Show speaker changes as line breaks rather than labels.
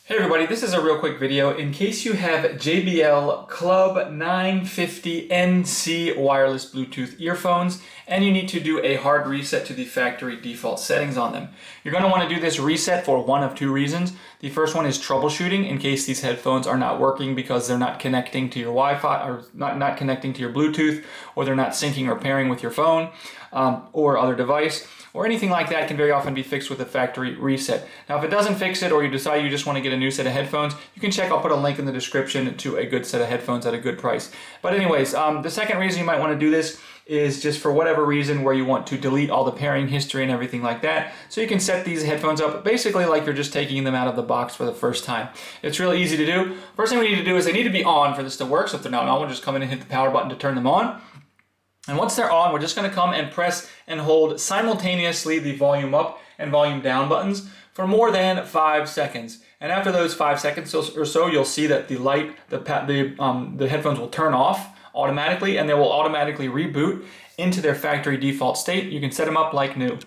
Hey everybody, this is a real quick video in case you have JBL Club 950 NC wireless Bluetooth earphones and you need to do a hard reset to the factory default settings on them. You're going to want to do this reset for one of two reasons. The first one is troubleshooting in case these headphones are not working because they're not connecting to your Wi-Fi or not connecting to your Bluetooth, or they're not syncing or pairing with your phone or other device, or anything like that can very often be fixed with a factory reset. Now, if it doesn't fix it, or you decide you just want to get a new set of headphones, you can check. I'll put a link in the description to a good set of headphones at a good price. But anyways, the second reason you might want to do this is just for whatever reason where you want to delete all the pairing history and everything like that. So you can set these headphones up basically like you're just taking them out of the box for the first time. It's really easy to do. First thing we need to do is they need to be on for this to work. So if they're not on, we'll just come in and hit the power button to turn them on. And once they're on, we're just going to come and press and hold simultaneously the volume up and volume down buttons for more than 5 seconds. And after those 5 seconds or so, you'll see that the light, the headphones will turn off automatically, and they will automatically reboot into their factory default state. You can set them up like new.